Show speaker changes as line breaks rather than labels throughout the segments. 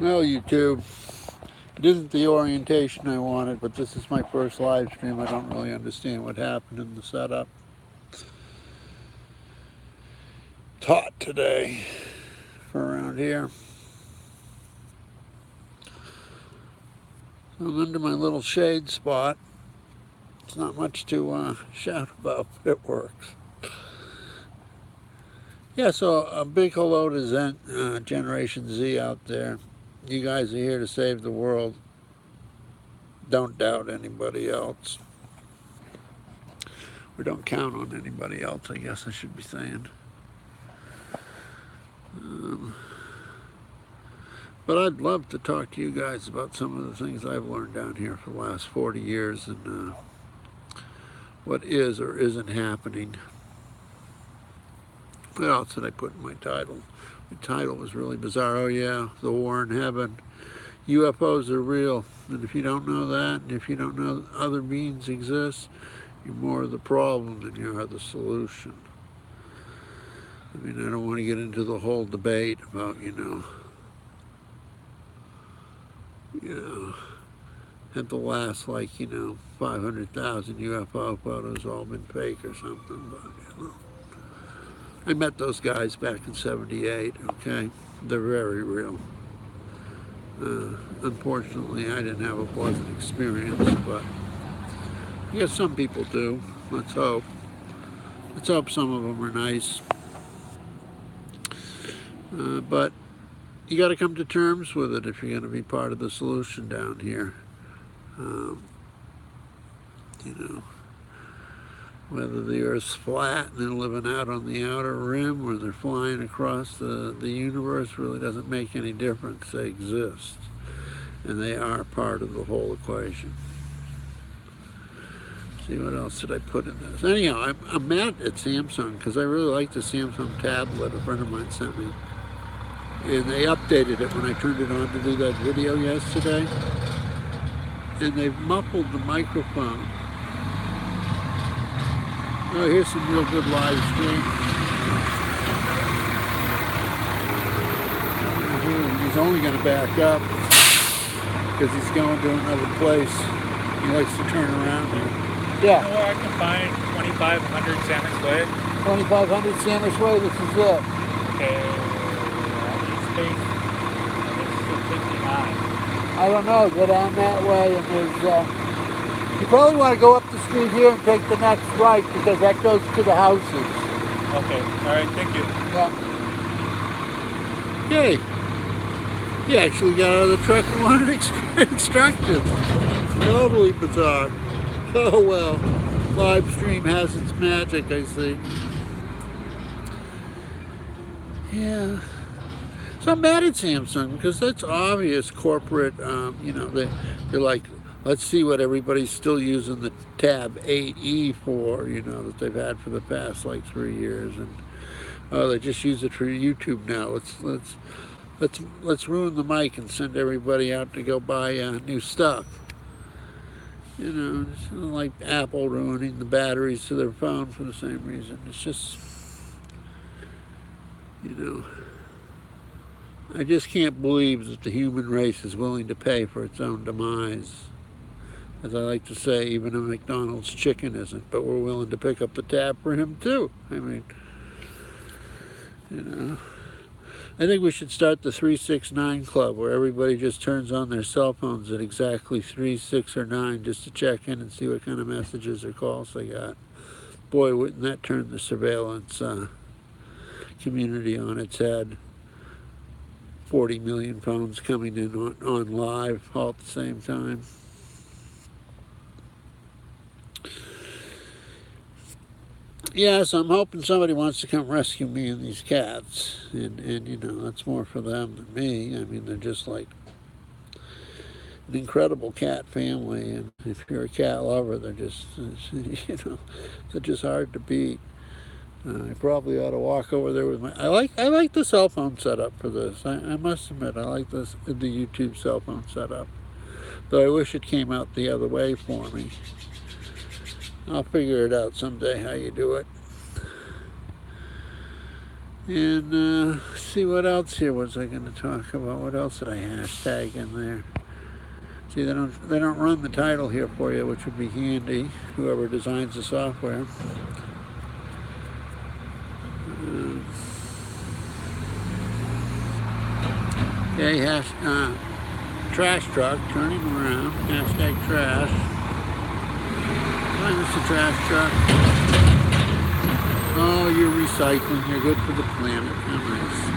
Well, YouTube, it isn't the orientation I wanted, but this is my first live stream. I don't really understand what happened in the setup. It's hot today for around here. So I'm under my little shade spot. It's not much to shout about, but it works. Yeah, so a big hello to Generation Z out there. You guys are here to save the world. Don't doubt anybody else. Or don't count on anybody else, I guess I should be saying. But I'd love to talk to you guys about some of the things I've learned down here for the last 40 years and what is or isn't happening. What else did I put in my title? My title was really bizarre. Oh yeah, the war in heaven. UFOs are real. And if you don't know that, and if you don't know other beings exist, you're more the problem than you are the solution. I mean, I don't want to get into the whole debate about, at the last, 500,000 UFO photos all been fake or something, but, I met those guys back in '78, okay? They're very real. Unfortunately, I didn't have a pleasant experience, but I guess some people do. Let's hope. Let's hope some of them are nice. But you got to come to terms with it if you're going to be part of the solution down here. Whether the Earth's flat and they're living out on the outer rim or they're flying across the universe really doesn't make any difference. They exist. And they are part of the whole equation. See, what else did I put in this? Anyhow, I'm mad at Samsung because I really like the Samsung tablet a friend of mine sent me. And they updated it when I turned it on to do that video yesterday. And they've muffled the microphone. Oh, here's some real good live stream. He's only going to back up because he's going to another place. He likes to turn around here. Yeah.
You know where I can find 2500 Sanders Way?
2500 Sanders Way, this is it.
Okay. Space. This is 59.
I don't know, go down that way and there's, you probably want to go up the street here and take the next right because that goes to the houses.
Okay, alright, thank you.
Yeah. Yay. He actually got out of the truck and wanted instructions. Totally bizarre. Oh well, live stream has its magic, I see. Yeah. So I'm mad at Samsung because that's obvious corporate, they're like, let's see what everybody's still using the Tab 8E for, that they've had for the past 3 years. And they just use it for YouTube now. Let's ruin the mic and send everybody out to go buy new stuff. It's like Apple ruining the batteries to their phone for the same reason. It's just, I just can't believe that the human race is willing to pay for its own demise. As I like to say, even a McDonald's chicken isn't, but we're willing to pick up the tab for him too. I mean, I think we should start the 369 Club where everybody just turns on their cell phones at exactly 3, 6, or 9 just to check in and see what kind of messages or calls they got. Boy, wouldn't that turn the surveillance community on its head. 40 million phones coming in on live all at the same time. Yeah, so I'm hoping somebody wants to come rescue me and these cats. And that's more for them than me. I mean, they're just like an incredible cat family. And if you're a cat lover, they're just, they're just hard to beat. I probably ought to walk over there with my... I like the cell phone setup for this. I must admit, I like the YouTube cell phone setup. Though I wish it came out the other way for me. I'll figure it out someday how you do it. And see what else here was I going to talk about. What else did I hashtag in there? See, they don't run the title here for you, which would be handy, whoever designs the software. Okay, trash truck, turning around, hashtag trash. Why is this a trash truck? Oh, you're recycling, you're good for the planet, how nice.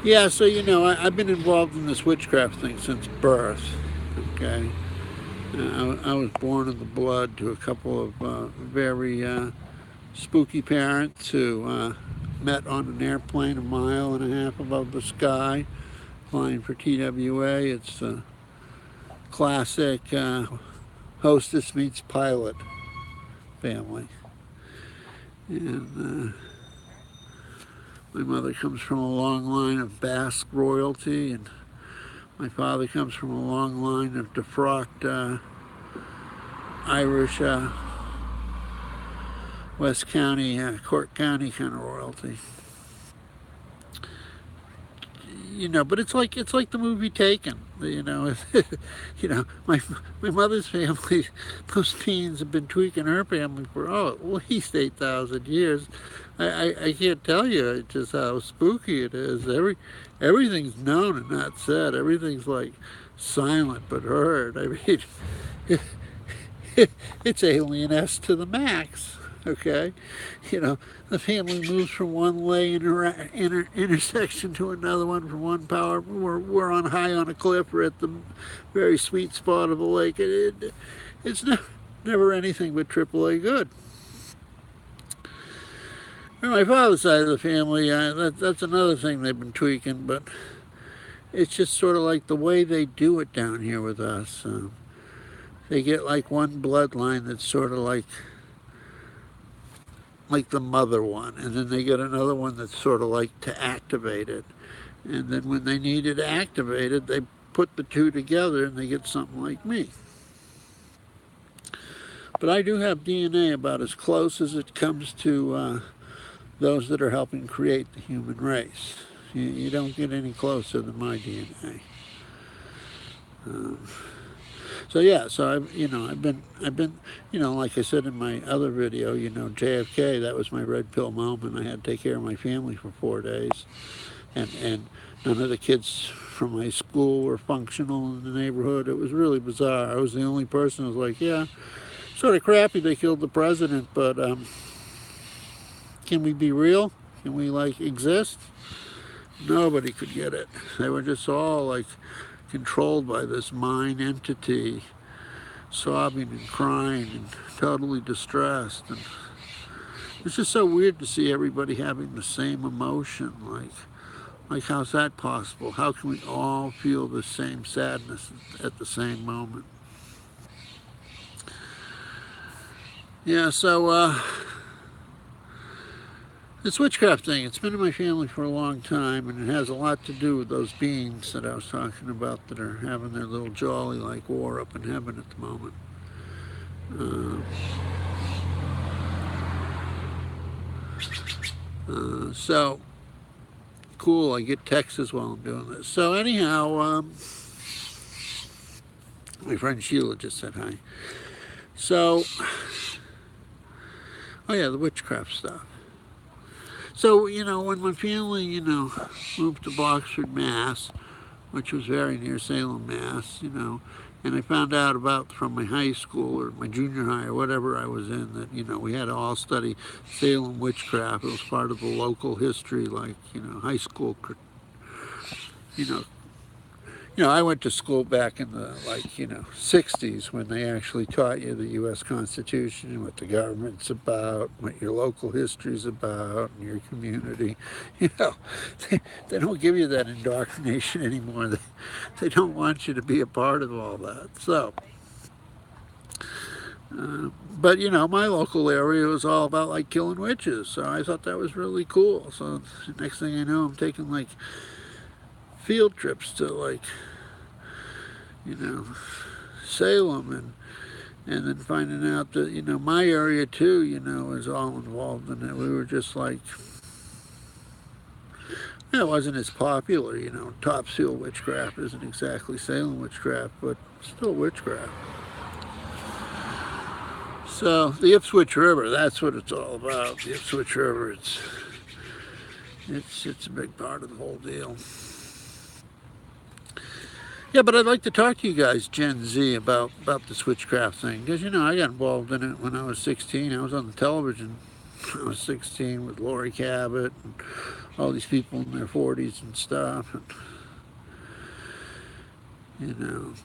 Yeah, so I've been involved in this witchcraft thing since birth, okay? I was born in the blood to a couple of very spooky parents who met on an airplane 1.5 miles above the sky, flying for TWA. It's a classic hostess meets pilot family. And my mother comes from a long line of Basque royalty, and my father comes from a long line of defrocked Irish West County, Cork County kind of royalty. But it's like the movie Taken. My mother's family, those teens have been tweaking her family for at least 8,000 years. I can't tell you just how spooky it is. Everything's known and not said. Everything's like silent but heard. I mean, it's alien-esque to the max. Okay, the family moves from one lay intersection to another one, from one power. We're on high on a cliff. We're at the very sweet spot of the lake. It's never anything but AAA good. On my father's side of the family, that's another thing they've been tweaking, but it's just sort of like the way they do it down here with us. They get like one bloodline that's sort of like the mother one, and then they get another one that's sort of like to activate it, and then when they need it activated, they put the two together and they get something like me. But I do have DNA about as close as it comes to those that are helping create the human race. You don't get any closer than my DNA. So I've been, like I said in my other video, JFK, that was my red pill moment. I had to take care of my family for 4 days, and none of the kids from my school were functional in the neighborhood. It was really bizarre. I was the only person who was like, yeah, sort of crappy they killed the president, but can we be real? Can we exist? Nobody could get it. They were just all controlled by this mind entity, sobbing and crying and totally distressed. And it's just so weird to see everybody having the same emotion. Like how's that possible? How can we all feel the same sadness at the same moment? Yeah, so this witchcraft thing, it's been in my family for a long time, and it has a lot to do with those beings that I was talking about that are having their little jolly war up in heaven at the moment. So cool, I get texts while I'm doing this. So anyhow, my friend Sheila just said hi. So, oh yeah, the witchcraft stuff. So, when my family, moved to Boxford, Mass, which was very near Salem, Mass, and I found out from my high school or my junior high or whatever I was in that, we had to all study Salem witchcraft. It was part of the local history, high school, I went to school back in the 60s when they actually taught you the U.S. Constitution, what the government's about, what your local history's about, and your community. They don't give you that indoctrination anymore. They don't want you to be a part of all that. So, but my local area was all about killing witches, so I thought that was really cool. So next thing I know, I'm taking field trips to Salem And then finding out that, you know, my area too, you know, is all involved in it. We were just like, it wasn't as popular, you know. Topsail witchcraft isn't exactly Salem witchcraft, but still witchcraft. So the Ipswich River, that's what it's all about. The Ipswich River, it's a big part of the whole deal. Yeah, but I'd like to talk to you guys, Gen Z, about this witchcraft thing. Because, you know, I got involved in it when I was 16. I was on the television when I was 16 with Lori Cabot and all these people in their 40s and stuff. And, you know,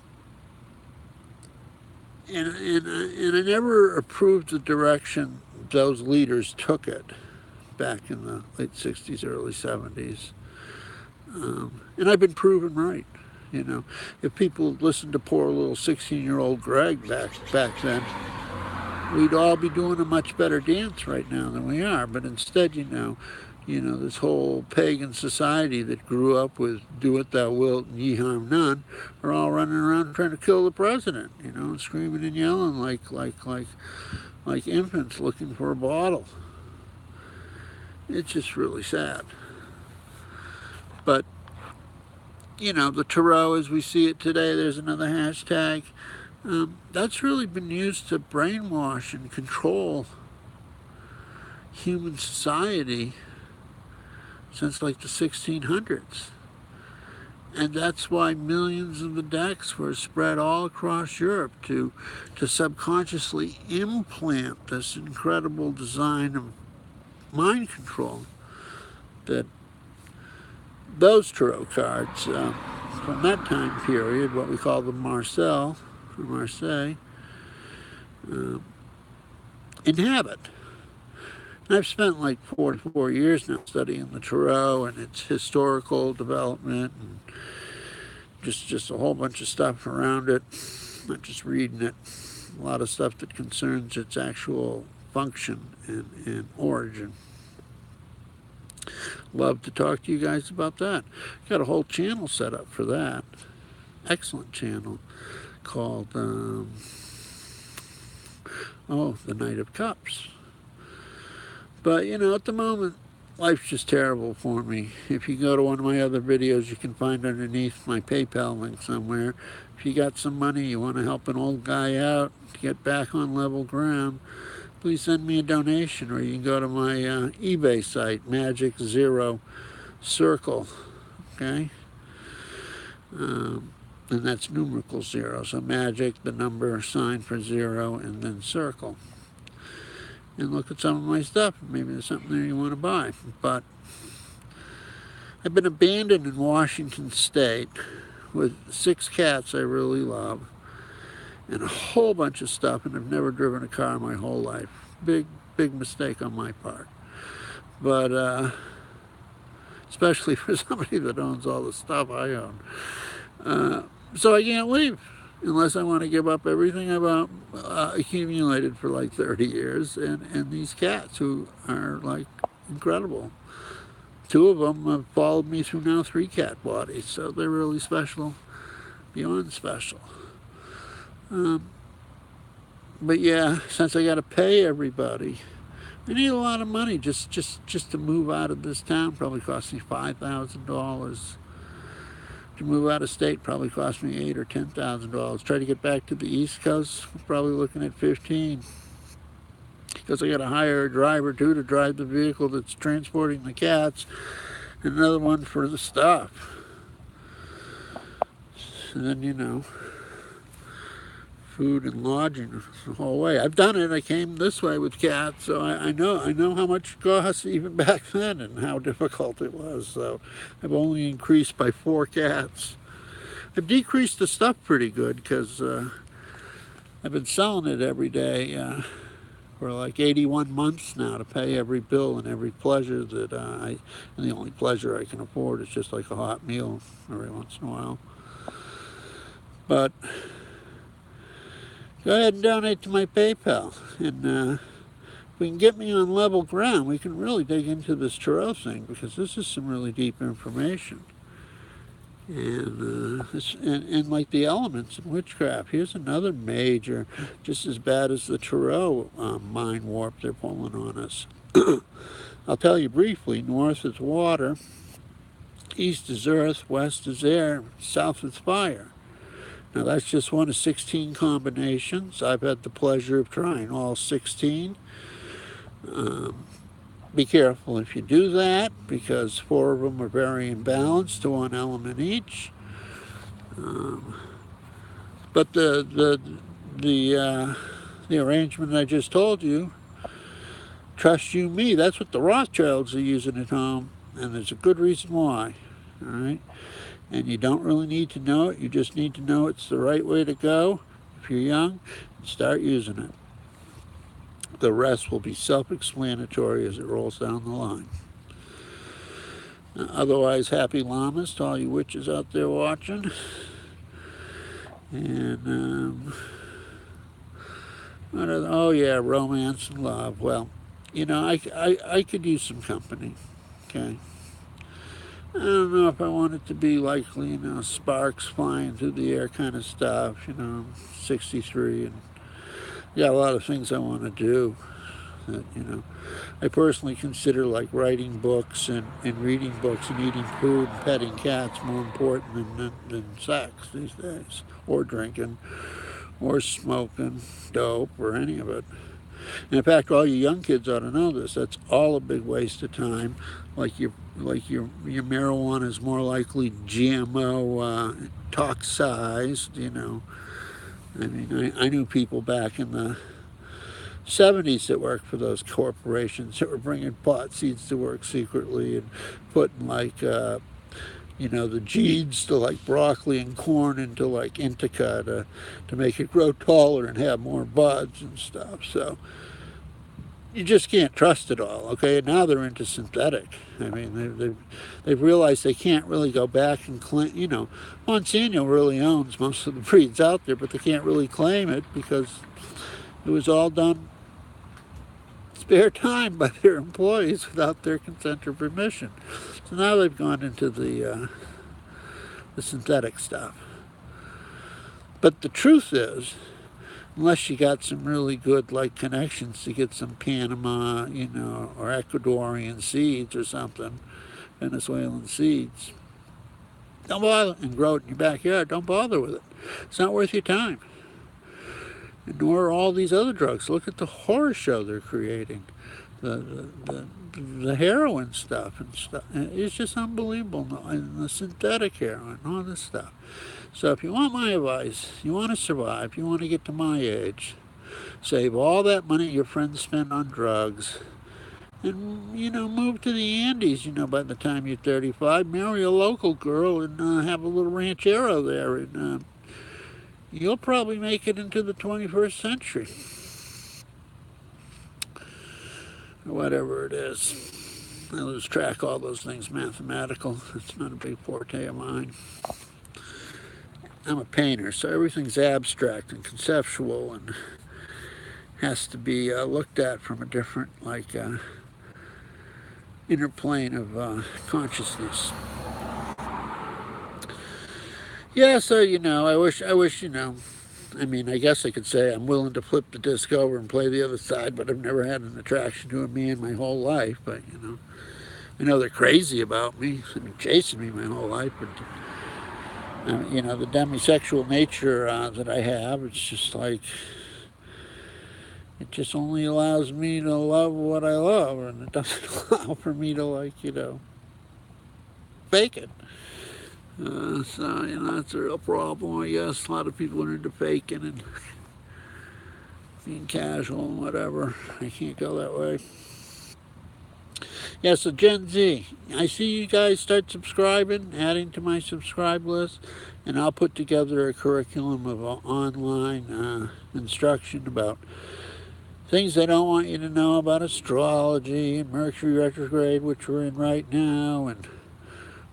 and I never approved the direction those leaders took it back in the late 60s, early 70s. And I've been proven right. You know, if people listened to poor little 16-year-old Greg back then, we'd all be doing a much better dance right now than we are. But instead, you know, this whole pagan society that grew up with "do what thou wilt and ye harm none" are all running around trying to kill the president. You know, and screaming and yelling like infants looking for a bottle. It's just really sad. But you know, the tarot as we see it today, there's another hashtag, that's really been used to brainwash and control human society since like the 1600s. And that's why millions of the decks were spread all across Europe to subconsciously implant this incredible design of mind control that those tarot cards from that time period, what we call the Marseille, inhabit. And I've spent like 44 years now studying the tarot and its historical development and just a whole bunch of stuff around it, not just reading it, a lot of stuff that concerns its actual function and origin. Love to talk to you guys about that. Got a whole channel set up for that. Excellent channel called the Knight of Cups. But you know, at the moment, life's just terrible for me. If you go to one of my other videos, you can find underneath my PayPal link somewhere. If you got some money, you want to help an old guy out to get back on level ground, please send me a donation, or you can go to my eBay site, Magic Zero Circle, okay? And that's numerical 0, so magic, the number sign for 0, and then circle. And look at some of my stuff. Maybe there's something there you want to buy. But I've been abandoned in Washington State with 6 cats I really love, and a whole bunch of stuff, and I've never driven a car my whole life. Big mistake on my part. But especially for somebody that owns all the stuff I own. So I can't leave unless I want to give up everything I've accumulated for like 30 years and these cats who are like incredible. 2 of them have followed me through now 3 cat bodies, so they're really special, beyond special. But yeah, since I got to pay everybody, I need a lot of money just to move out of this town. Probably cost me $5,000. To move out of state probably cost me $8,000 or $10,000. Try to get back to the East Coast, probably looking at 15. Because I got to hire a driver too to drive the vehicle that's transporting the cats, and another one for the stuff. And then, you know, food and lodging the whole way. I've done it. I came this way with cats, so I know how much it costs even back then and how difficult it was. So I've only increased by 4 cats. I've decreased the stuff pretty good because I've been selling it every day for like 81 months now to pay every bill and every pleasure that and the only pleasure I can afford is just like a hot meal every once in a while. But go ahead and donate to my PayPal, and if we can get me on level ground, we can really dig into this tarot thing, because this is some really deep information. And like the elements in witchcraft, here's another major, just as bad as the tarot mind warp they're pulling on us. I'll tell you briefly. North is water, east is earth, west is air, south is fire. Now that's just one of 16 combinations. I've had the pleasure of trying all 16. Be careful if you do that, because 4 of them are very imbalanced to one element each. But the arrangement I just told you, trust you me, that's what the Rothschilds are using at home, and there's a good reason why. All right, and you don't really need to know it. You just need to know it's the right way to go. If you're young, start using it. The rest will be self-explanatory as it rolls down the line. Otherwise, happy llamas to all you witches out there watching. And oh yeah, romance and love. Well, you know, I could use some company. Okay. I don't know if I want it to be like, you know, sparks flying through the air kind of stuff. You know, 63, and got a lot of things I want to do. That, you know, I personally consider like writing books and reading books and eating food and petting cats more important than sex these days, or drinking, or smoking dope, or any of it. And in fact, all you young kids ought to know this. That's all a big waste of time. Like your marijuana is more likely GMO toxicized. You know, I mean, I knew people back in the 70s that worked for those corporations that were bringing pot seeds to work secretly and putting like you know, the genes to like broccoli and corn into like indica to make it grow taller and have more buds and stuff. So you just can't trust it all. Okay, and now they're into synthetic. I mean, they've realized they can't really go back and claim. You know, Monsanto really owns most of the breeds out there, but they can't really claim it because it was all done spare time by their employees without their consent or permission. So now they've gone into the synthetic stuff. But the truth is, unless you got some really good like connections to get some Panama, you know, or Ecuadorian seeds or something, Venezuelan seeds, don't bother, and grow it in your backyard. Don't bother with it. It's not worth your time. Nor all these other drugs. Look at the horror show they're creating, the heroin stuff and stuff. It's just unbelievable. And the synthetic heroin, all this stuff. So if you want my advice, you want to survive, you want to get to my age, save all that money your friends spend on drugs, and, you know, move to the Andes, you know, by the time you're 35, marry a local girl and have a little ranchero there, and you'll probably make it into the 21st century. Or whatever it is. I lose track of all those things mathematical. It's not a big forte of mine. I'm a painter, so everything's abstract and conceptual and has to be looked at from a different, like, inner plane of consciousness. Yeah, so, you know, I wish, you know, I mean, I guess I could say I'm willing to flip the disc over and play the other side, but I've never had an attraction to a man my whole life. But, you know, I know they're crazy about me. They've been chasing me my whole life. But, you know, the demisexual nature that I have, it's just like, it just only allows me to love what I love, and it doesn't allow for me to, like, you know, fake it. So, you know, that's a real problem, I guess. A lot of people are into faking and being casual and whatever. I can't go that way. Yeah, so Gen Z, I see you guys start subscribing, adding to my subscribe list, and I'll put together a curriculum of online instruction about things I don't want you to know about astrology and Mercury retrograde, which we're in right now, and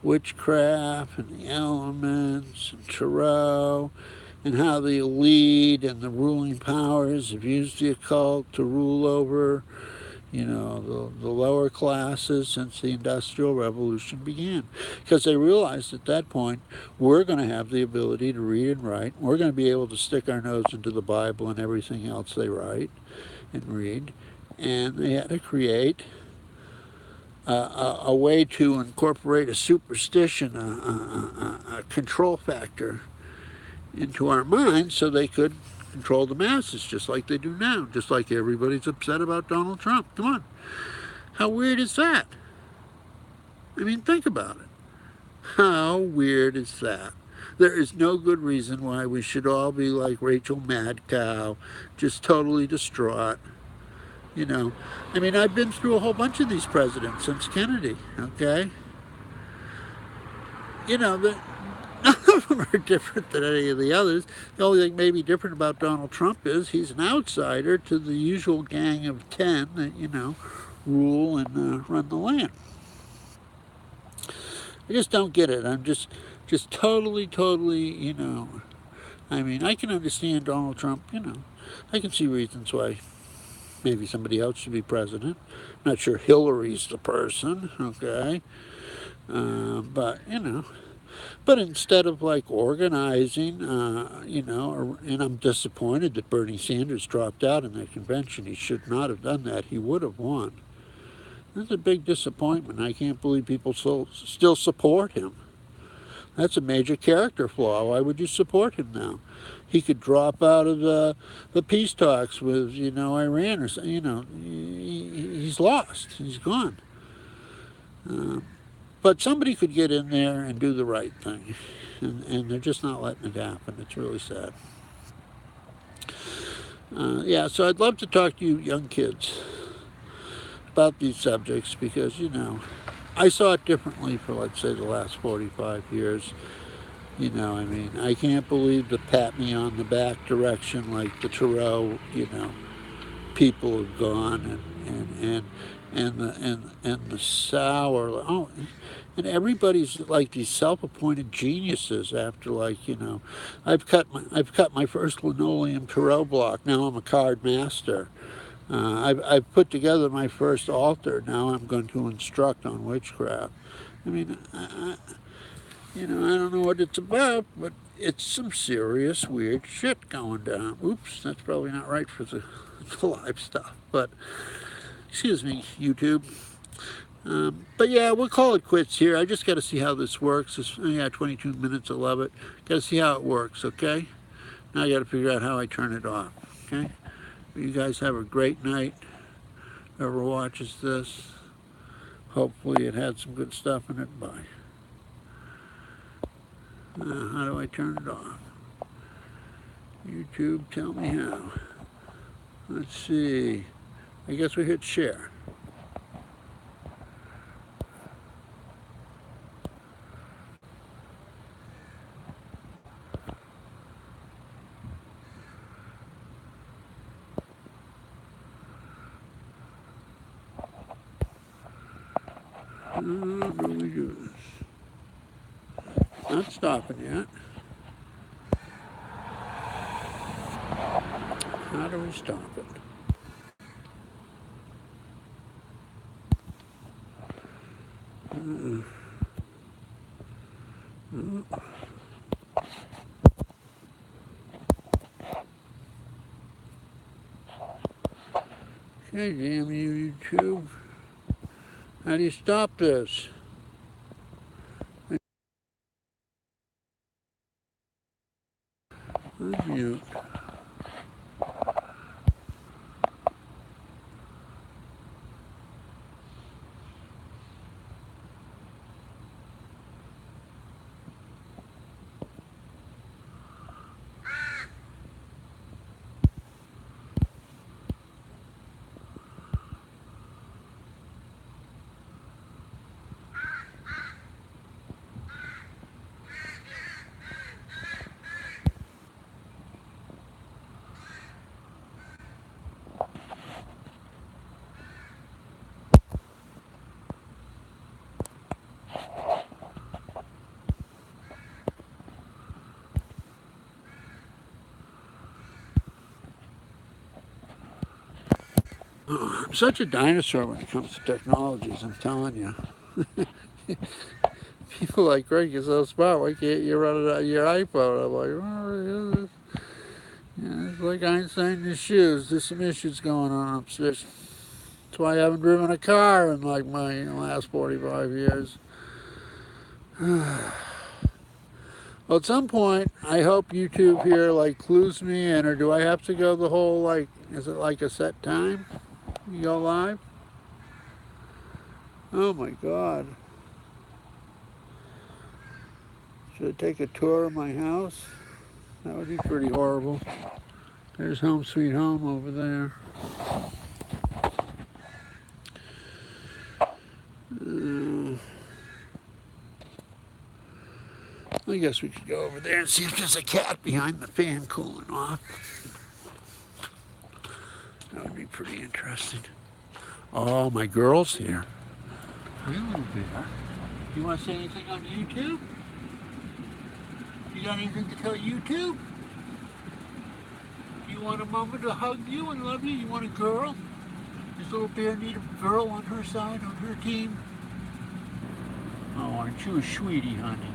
witchcraft and the elements and tarot, and how the elite and the ruling powers have used the occult to rule over, the lower classes since the Industrial Revolution began. Because they realized at that point, we're going to have the ability to read and write. We're going to be able to stick our nose into the Bible and everything else they write and read. And they had to create a way to incorporate a superstition, a control factor into our minds so they could control the masses just like they do now, just like everybody's upset about Donald Trump. Come on. How weird is that? I mean, think about it. How weird is that? There is no good reason why we should all be like Rachel Madcow, just totally distraught. I mean, I've been through a whole bunch of these presidents since Kennedy, okay? None of them are different than any of the others. The only thing maybe different about Donald Trump is he's an outsider to the usual gang of 10 that, rule and run the land. I just don't get it. I'm just totally, I mean, I can understand Donald Trump, I can see reasons why maybe somebody else should be president. I'm not sure Hillary's the person, okay? But instead of like organizing, and I'm disappointed that Bernie Sanders dropped out in that convention. He should not have done that. He would have won. That's a big disappointment. I can't believe people still support him. That's a major character flaw. Why would you support him now? He could drop out of the peace talks with, Iran or something. He's lost. He's gone. But somebody could get in there and do the right thing. And they're just not letting it happen. It's really sad. Yeah, so I'd love to talk to you young kids about these subjects because, I saw it differently for, let's say, the last 45 years. I mean, I can't believe the pat me on the back direction like the Thoreau, people have gone and the sour, and everybody's like these self-appointed geniuses after I've cut my first linoleum Thoreau block. Now I'm a card master. I've put together my first altar. Now I'm going to instruct on witchcraft. I mean, I don't know what it's about, but it's some serious weird shit going down. Oops, that's probably not right for the live stuff, but excuse me, YouTube. But yeah, we'll call it quits here. I just got to see how this works. 22 minutes, I love it. Got to see how it works, okay? Now I got to figure out how I turn it off, okay? You guys have a great night. Whoever watches this, hopefully it had some good stuff in it. Bye. How do I turn it off? YouTube, tell me how. Let's see. I guess we hit share. How do we do this? Not stopping yet. How do we stop it? Okay, damn you, YouTube. How do you stop this? Unmute. I'm such a dinosaur when it comes to technologies, I'm telling you. People like, Greg, you're so smart, why can't you run it on your iPhone? I'm like, oh, yeah, it's like Einstein in his shoes. There's some issues going on upstairs. That's why I haven't driven a car in like my last 45 years. Well, at some point, I hope YouTube here like clues me in, or do I have to go the whole like? Is it like a set time? You go live? Oh my God! Should I take a tour of my house? That would be pretty horrible. There's Home Sweet Home over there. I guess we could go over there and see if there's a cat behind the fan cooling off. That would be pretty interesting. Oh, my girl's here. Hello there. You want to say anything on YouTube? You got anything to tell YouTube? You want a mama to hug you and love you? You want a girl? Does little bear need a girl on her side, on her team? Oh, aren't you a sweetie, honey?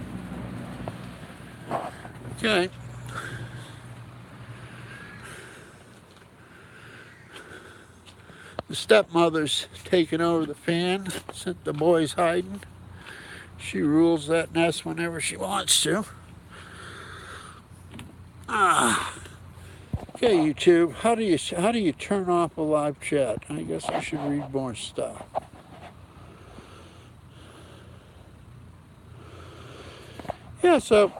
Okay. The stepmother's taking over the fan, sent the boys hiding. She rules that nest whenever she wants to. Okay, YouTube. How do you turn off a live chat? I guess I should read more stuff. Yeah. So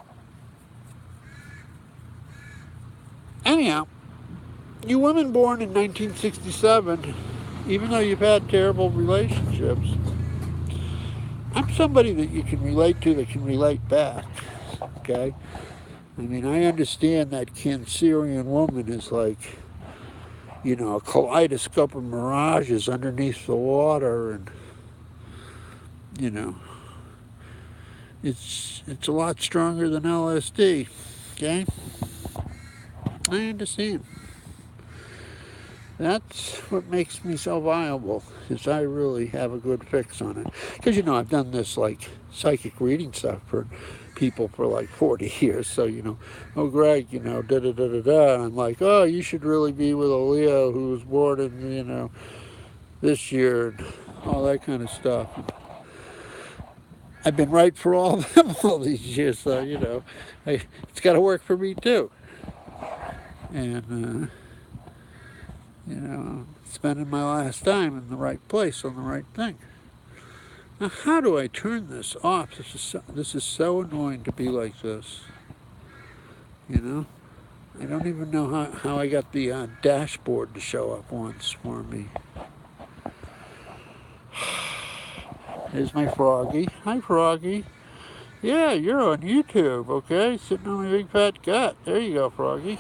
anyhow, you women born in 1967, even though you've had terrible relationships, I'm somebody that you can relate to that can relate back. Okay. I mean, I understand that Cancerian woman is like, you know, a kaleidoscope of mirages underneath the water, and you know, it's a lot stronger than LSD. Okay, I understand. That's what makes me so viable, is I really have a good fix on it. Because, you know, I've done this, like, psychic reading stuff for people for, like, 40 years. So, you know, oh, Greg, you know, da-da-da-da-da. And I'm like, oh, you should really be with a Leo who was born in, you know, this year, and all that kind of stuff. I've been right for all of them all these years, so, you know, it's got to work for me, too. And, you know, spending my last time in the right place on the right thing. Now, how do I turn this off? This is so annoying to be like this. You know, I don't even know how I got the dashboard to show up once for me. There's my Froggy. Hi, Froggy. Yeah, you're on YouTube, okay? Sitting on my big fat gut. There you go, Froggy.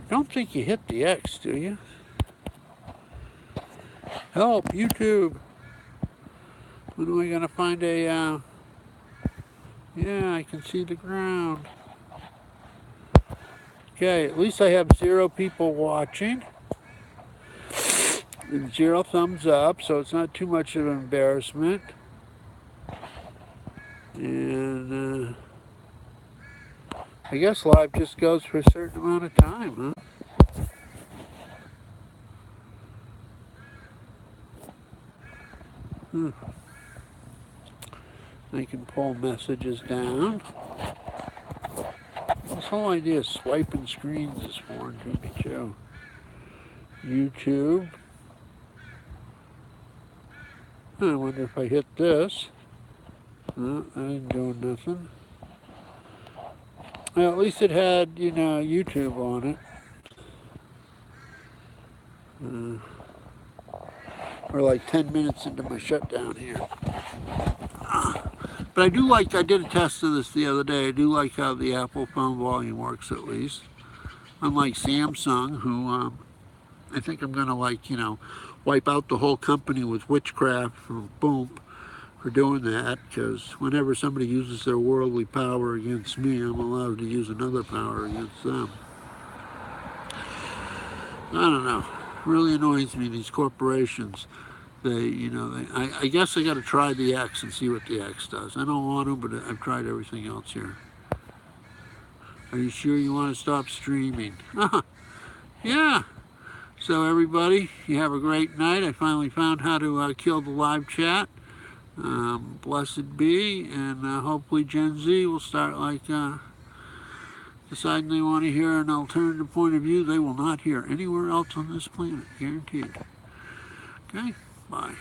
I don't think you hit the X, do you? Help, YouTube. When are we going to find a, yeah, I can see the ground. Okay, at least I have 0 people watching. And 0 thumbs up, so it's not too much of an embarrassment. And, I guess live just goes for a certain amount of time, huh? I can pull messages down. This whole idea of swiping screens is foreign to me, too. YouTube. I wonder if I hit this. No, I ain't doing nothing. Well, at least it had, you know, YouTube on it. We're like 10 minutes into my shutdown here. But I do like, I did a test of this the other day. I do like how the Apple phone volume works, at least. Unlike Samsung, who I think I'm going to, like, you know, wipe out the whole company with witchcraft from boom. for doing that, because whenever somebody uses their worldly power against me, I'm allowed to use another power against them. I don't know. It really annoys me, these corporations. I guess I got to try the X and see what the X does. I don't want to, but I've tried everything else here. Are you sure you want to stop streaming? Yeah. So everybody, you have a great night. I finally found how to kill the live chat. Blessed be, and hopefully Gen Z will start deciding they want to hear an alternative point of view they will not hear anywhere else on this planet, guaranteed. Okay, bye.